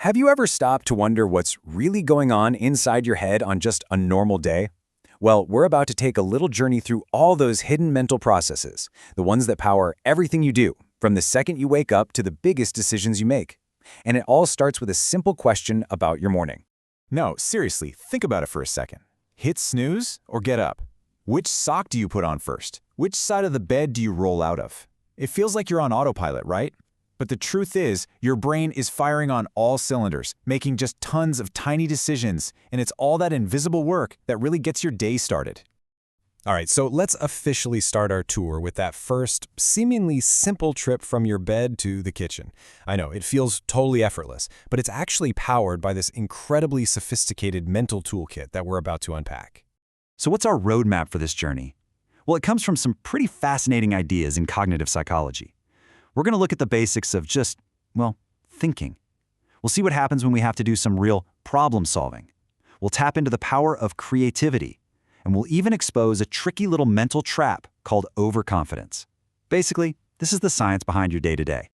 Have you ever stopped to wonder what's really going on inside your head on just a normal day? Well, we're about to take a little journey through all those hidden mental processes, the ones that power everything you do, from the second you wake up to the biggest decisions you make. And it all starts with a simple question about your morning. No, seriously, think about it for a second. Hit snooze or get up? Which sock do you put on first? Which side of the bed do you roll out of? It feels like you're on autopilot, right? But the truth is, your brain is firing on all cylinders, making just tons of tiny decisions, and it's all that invisible work that really gets your day started. All right, so let's officially start our tour with that first, seemingly simple trip from your bed to the kitchen. I know, it feels totally effortless, but it's actually powered by this incredibly sophisticated mental toolkit that we're about to unpack. So what's our roadmap for this journey? Well, it comes from some pretty fascinating ideas in cognitive psychology. We're going to look at the basics of just, well, thinking. We'll see what happens when we have to do some real problem solving. We'll tap into the power of creativity, and we'll even expose a tricky little mental trap called overconfidence. Basically, this is the science behind your day-to-day.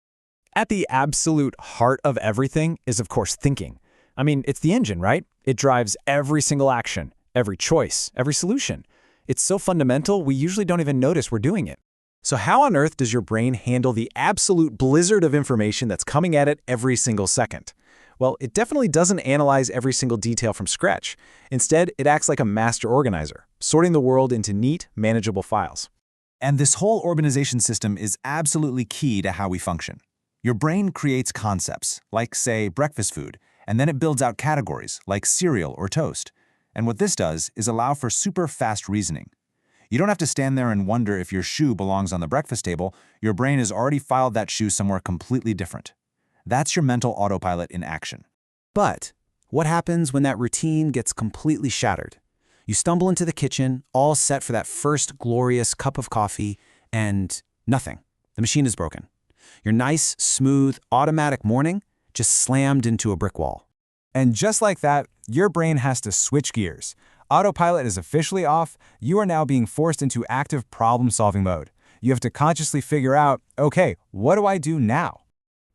At the absolute heart of everything is, of course, thinking. I mean, it's the engine, right? It drives every single action, every choice, every solution. It's so fundamental, we usually don't even notice we're doing it. So how on earth does your brain handle the absolute blizzard of information that's coming at it every single second? Well, it definitely doesn't analyze every single detail from scratch. Instead, it acts like a master organizer, sorting the world into neat, manageable files. And this whole organization system is absolutely key to how we function. Your brain creates concepts, like, say, breakfast food, and then it builds out categories, like cereal or toast. And what this does is allow for super fast reasoning. You don't have to stand there and wonder if your shoe belongs on the breakfast table. Your brain has already filed that shoe somewhere completely different. That's your mental autopilot in action. But what happens when that routine gets completely shattered? You stumble into the kitchen, all set for that first glorious cup of coffee, and nothing. The machine is broken. Your nice, smooth, automatic morning just slammed into a brick wall. And just like that, your brain has to switch gears. Autopilot is officially off. You are now being forced into active problem-solving mode. You have to consciously figure out, okay, what do I do now?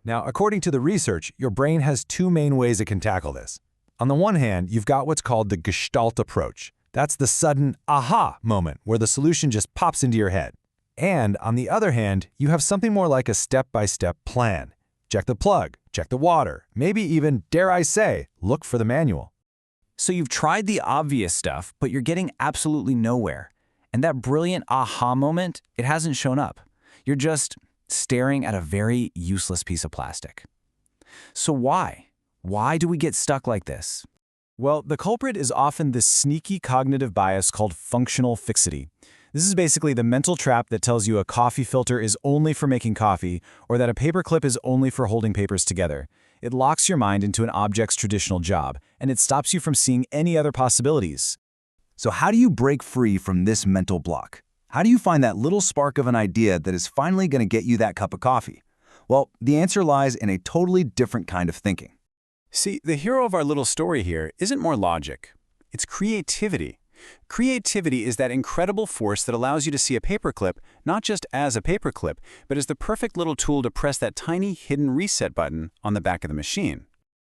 Now, according to the research, your brain has two main ways it can tackle this. On the one hand, you've got what's called the Gestalt approach. That's the sudden aha moment where the solution just pops into your head. And on the other hand, you have something more like a step-by-step plan. Check the plug, check the water, maybe even, dare I say, look for the manual. So you've tried the obvious stuff, but you're getting absolutely nowhere. And that brilliant aha moment, it hasn't shown up. You're just staring at a very useless piece of plastic. So why? Why do we get stuck like this? Well, the culprit is often this sneaky cognitive bias called functional fixity. This is basically the mental trap that tells you a coffee filter is only for making coffee or that a paperclip is only for holding papers together. It locks your mind into an object's traditional job, and it stops you from seeing any other possibilities. So how do you break free from this mental block? How do you find that little spark of an idea that is finally going to get you that cup of coffee? Well, the answer lies in a totally different kind of thinking. See, the hero of our little story here isn't more logic. It's creativity. Creativity is that incredible force that allows you to see a paperclip not just as a paperclip, but as the perfect little tool to press that tiny hidden reset button on the back of the machine.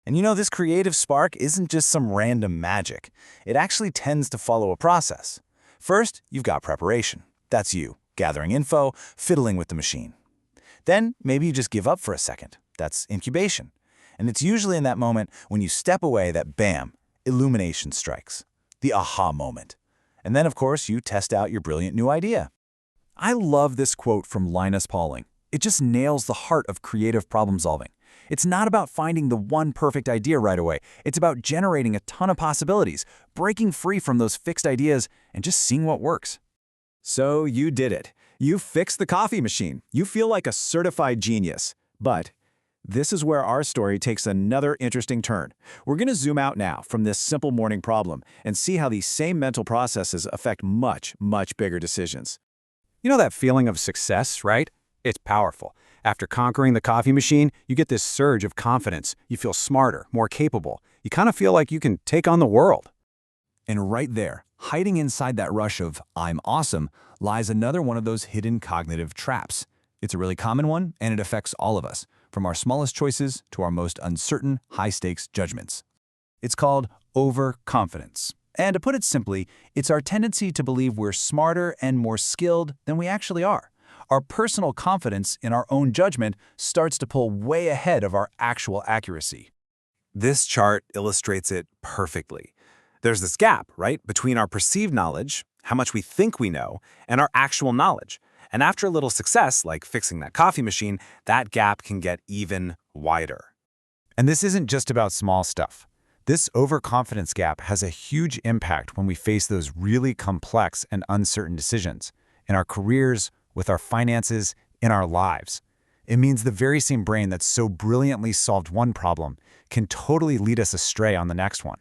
And you know, this creative spark isn't just some random magic. It actually tends to follow a process. First, you've got preparation. That's you, gathering info, fiddling with the machine. Then, maybe you just give up for a second. That's incubation. And it's usually in that moment when you step away that bam, illumination strikes. The aha moment. And then, of course, you test out your brilliant new idea. I love this quote from Linus Pauling. It just nails the heart of creative problem solving. It's not about finding the one perfect idea right away. It's about generating a ton of possibilities, breaking free from those fixed ideas, and just seeing what works. So you did it. You fixed the coffee machine. You feel like a certified genius. But this is where our story takes another interesting turn. We're going to zoom out now from this simple morning problem and see how these same mental processes affect much, much bigger decisions. You know that feeling of success, right? It's powerful. After conquering the coffee machine, you get this surge of confidence. You feel smarter, more capable. You kind of feel like you can take on the world. And right there, hiding inside that rush of "I'm awesome," lies another one of those hidden cognitive traps. It's a really common one, and it affects all of us. from our smallest choices to our most uncertain, high-stakes judgments. It's called overconfidence. And to put it simply, it's our tendency to believe we're smarter and more skilled than we actually are. Our personal confidence in our own judgment starts to pull way ahead of our actual accuracy. This chart illustrates it perfectly. There's this gap, right, between our perceived knowledge, how much we think we know, and our actual knowledge. And after a little success, like fixing that coffee machine, that gap can get even wider. And this isn't just about small stuff. This overconfidence gap has a huge impact when we face those really complex and uncertain decisions in our careers, with our finances, in our lives. It means the very same brain that so brilliantly solved one problem can totally lead us astray on the next one.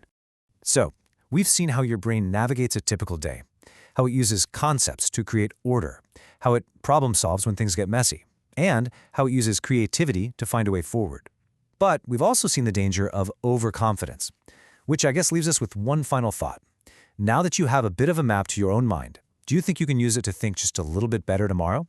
So, we've seen how your brain navigates a typical day, how it uses concepts to create order, how it problem solves when things get messy, and how it uses creativity to find a way forward. But we've also seen the danger of overconfidence, which I guess leaves us with one final thought. Now that you have a bit of a map to your own mind, do you think you can use it to think just a little bit better tomorrow?